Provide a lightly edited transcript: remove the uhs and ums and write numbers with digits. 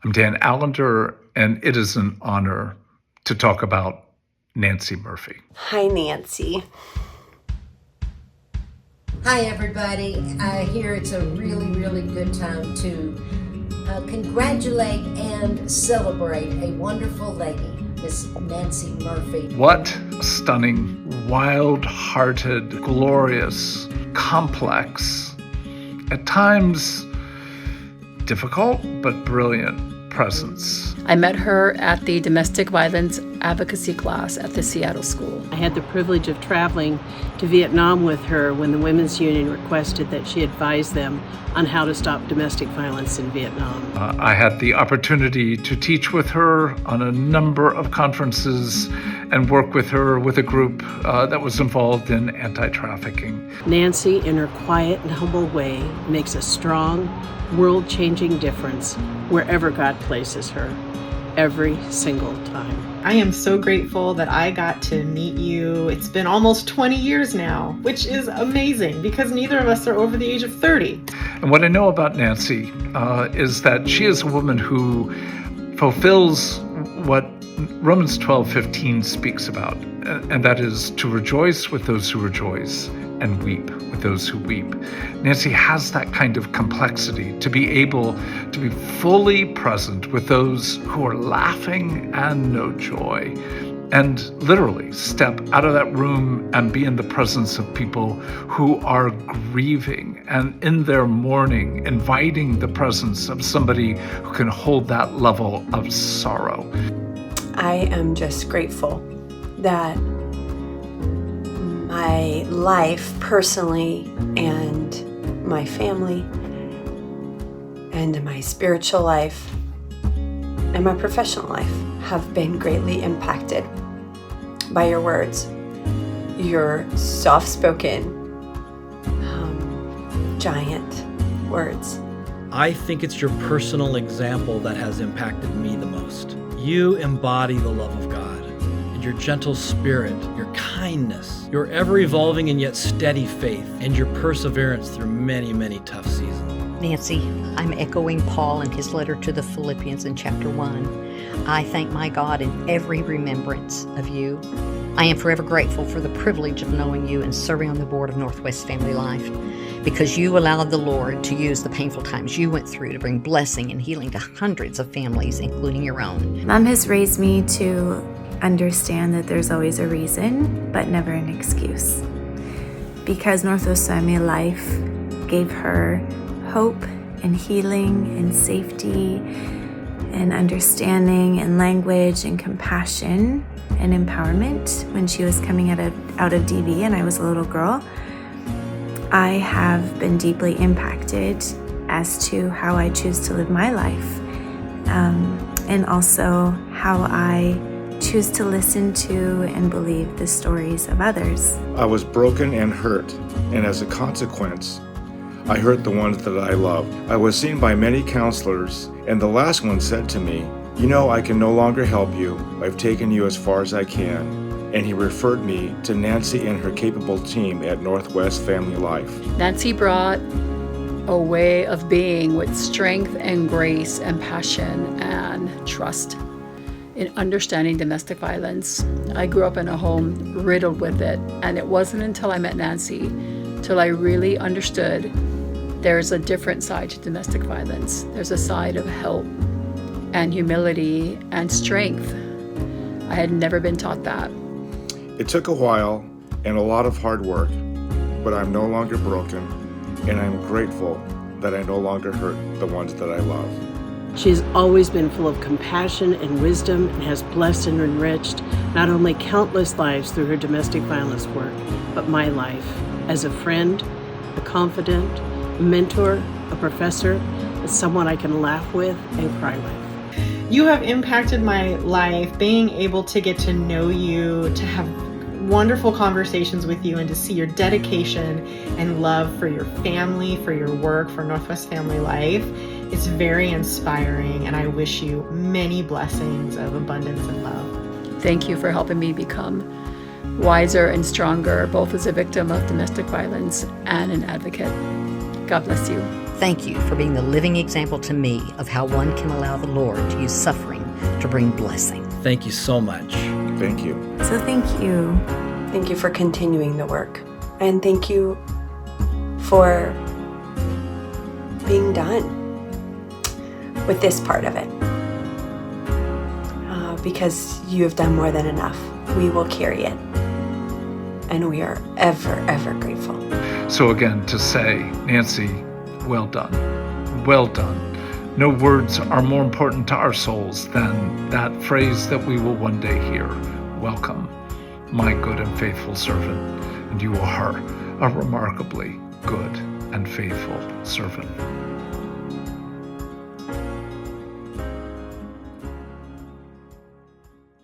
I'm Dan Allender, and it is an honor to talk about Nancy Murphy. Hi, Nancy. Hi, everybody. I hear it's a really, really good time to congratulate and celebrate a wonderful lady, Miss Nancy Murphy. What stunning, wild-hearted, glorious, complex, at times difficult but brilliant presence. I met her at the domestic violence advocacy class at the Seattle School. I had the privilege of traveling to Vietnam with her when the Women's Union requested that she advise them on how to stop domestic violence in Vietnam. I had the opportunity to teach with her on a number of conferences and work with her with a group that was involved in anti-trafficking. Nancy, in her quiet and humble way, makes a strong, world-changing difference wherever God places her, every single time. I am so grateful that I got to meet you. It's been almost 20 years now, which is amazing because neither of us are over the age of 30. And what I know about Nancy is that she is a woman who fulfills what Romans 12:15 speaks about, and that is to rejoice with those who rejoice and weep with those who weep. Nancy has that kind of complexity to be able to be fully present with those who are laughing and no joy, and literally step out of that room and be in the presence of people who are grieving and in their mourning, inviting the presence of somebody who can hold that level of sorrow. I am just grateful that my life personally and my family and my spiritual life and my professional life have been greatly impacted by your words, your soft-spoken, giant words. I think it's your personal example that has impacted me the most. You embody the love of God, and your gentle spirit, your kindness, your ever-evolving and yet steady faith, and your perseverance through many, many tough seasons. Nancy, I'm echoing Paul in his letter to the Philippians in chapter 1. I thank my God in every remembrance of you. I am forever grateful for the privilege of knowing you and serving on the board of Northwest Family Life, because you allowed the Lord to use the painful times you went through to bring blessing and healing to hundreds of families, including your own. Mom has raised me to understand that there's always a reason, but never an excuse. Because Northwest Family Life gave her hope and healing and safety and understanding and language and compassion and empowerment when she was coming out of DV and I was a little girl, I have been deeply impacted as to how I choose to live my life, and also how I choose to listen to and believe the stories of others. I was broken and hurt, and as a consequence, I hurt the ones that I loved. I was seen by many counselors, and the last one said to me, "You know, I can no longer help you. I've taken you as far as I can." And he referred me to Nancy and her capable team at Northwest Family Life. Nancy brought a way of being with strength and grace and passion and trust in understanding domestic violence. I grew up in a home riddled with it, and it wasn't until I met Nancy till I really understood there's a different side to domestic violence. There's a side of help and humility and strength. I had never been taught that. It took a while and a lot of hard work, but I'm no longer broken, and I'm grateful that I no longer hurt the ones that I love. She has always been full of compassion and wisdom and has blessed and enriched not only countless lives through her domestic violence work, but my life as a friend, a confidant, a mentor, a professor, as someone I can laugh with and cry with. You have impacted my life, being able to get to know you, to have wonderful conversations with you, and to see your dedication and love for your family, for your work, for Northwest Family Life. It's very inspiring, and I wish you many blessings of abundance and love. Thank you for helping me become wiser and stronger, both as a victim of domestic violence and an advocate. God bless you. Thank you for being the living example to me of how one can allow the Lord to use suffering to bring blessing. Thank you so much. Thank you. So thank you. Thank you for continuing the work. And thank you for being done with this part of it. Because you have done more than enough. We will carry it. And we are ever, ever grateful. So again, to say, Nancy, well done. Well done. No words are more important to our souls than that phrase that we will one day hear. Welcome, my good and faithful servant. And you are a remarkably good and faithful servant.